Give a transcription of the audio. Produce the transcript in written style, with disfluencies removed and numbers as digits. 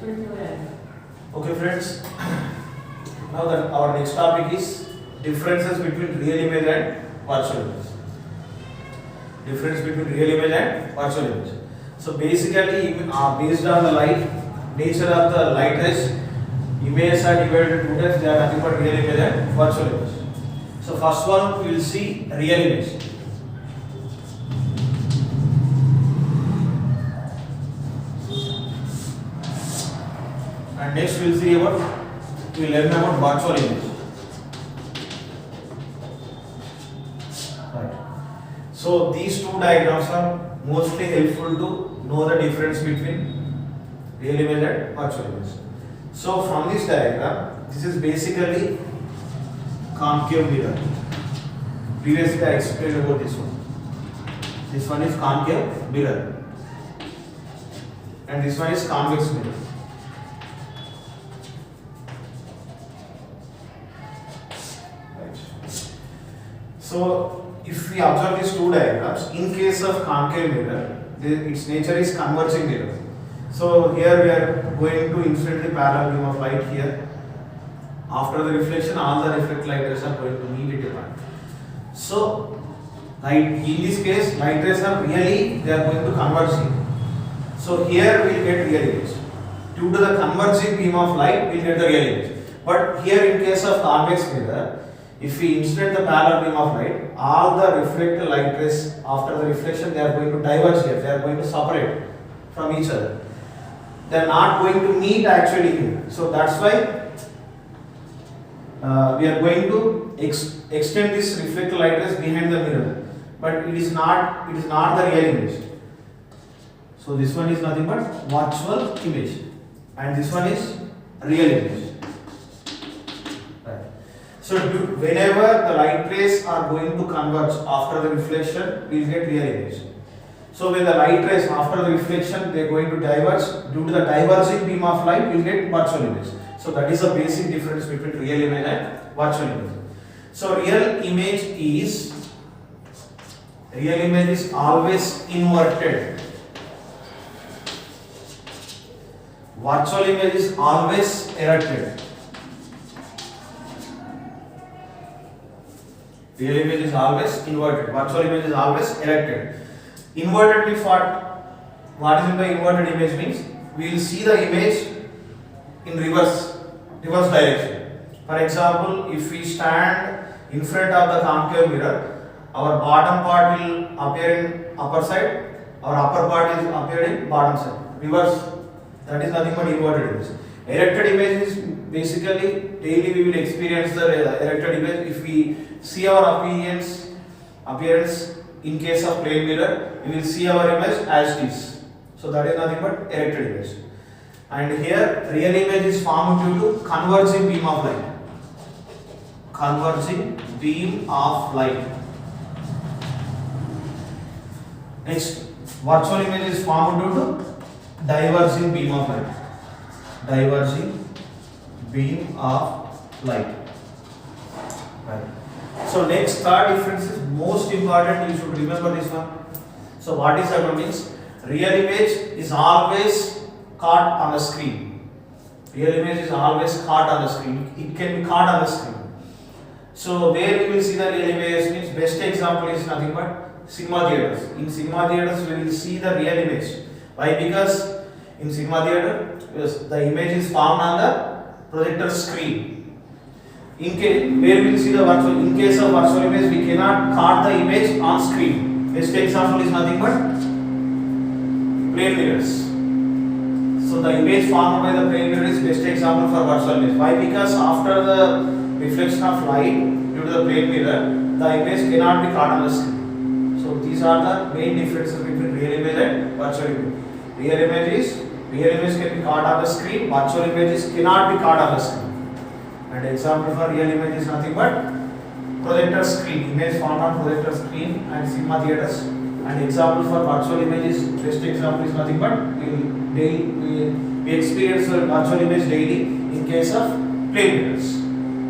Okay, friends. Now that our next topic is differences between real image and virtual image. Difference between real image and virtual image. So basically, based on the light nature of the light rays, images are divided into two types. They are nothing but real image and virtual image. So first one we will see real image. And next we will see about we will learn about virtual image. Right. So these two diagrams are mostly helpful to know the difference between real image and virtual image. So from this diagram, this is basically concave mirror. Previously I explained about this one. This one is concave mirror and this one is convex mirror. So, if we observe these two diagrams, in case of concave mirror, its nature is converging mirror. So, here we are going to infinitely parallel beam of light here. After the reflection, all the reflected light rays are going to meet at a point. So, in this case, light rays are really, they are going to converge here. So, here we will get real image. Due to the converging beam of light, we will get the real image. But here in case of convex mirror, if we incident the parallel beam of light, all the reflected light rays after the reflection they are going to diverge here, they are going to separate from each other. They are not going to meet actually here. So that's why we are going to extend this reflected light rays behind the mirror. But it is not the real image. So this one is nothing but virtual image and this one is real image. So whenever the light rays are going to converge after the reflection, we will get real image. So when the light rays after the reflection they are going to diverge, due to the diverging beam of light, we will get virtual image. So that is the basic difference between real image and virtual image. So real image is always inverted. Virtual image is always erected. Real image is always inverted. Virtual image is always erected. Inverted means what is in the inverted image means we will see the image in reverse direction. For example, if we stand in front of the concave mirror, our bottom part will appear in upper side, our upper part is appear in bottom side. Reverse, that is nothing but inverted image. Erected image is basically daily we will experience the erected image. If we see our appearance in case of plane mirror, we will see our image as it is. So that is nothing but erected image. And here real image is formed due to converging beam of light. Converging beam of light. Next, virtual image is formed due to diverging beam of light. Diverging beam of light. Right. So next third difference is most important. You should remember this one. So what is that means? Real image is always caught on the screen. Real image is always caught on the screen. It can be caught on the screen. So where we will see the real image means best example is nothing but cinema theaters. In cinema theaters we will see the real image. Why? Because in cinema theater the image is formed on the projector screen. In case where we will see the virtual, in case of virtual image we cannot cut the image on screen. Best example is nothing but plane mirrors. So the image formed by the plane mirror is best example for virtual image. Why? Because after the reflection of light due to the plane mirror, the image cannot be caught on the screen. So these are the main differences between real image and virtual image. Real image can be caught on the screen. Virtual images cannot be caught on the screen. And example for real image is nothing but projector screen, image formed on projector screen and cinema theaters. And example for virtual image is best example is nothing but we experience the virtual image daily in case of plane mirrors.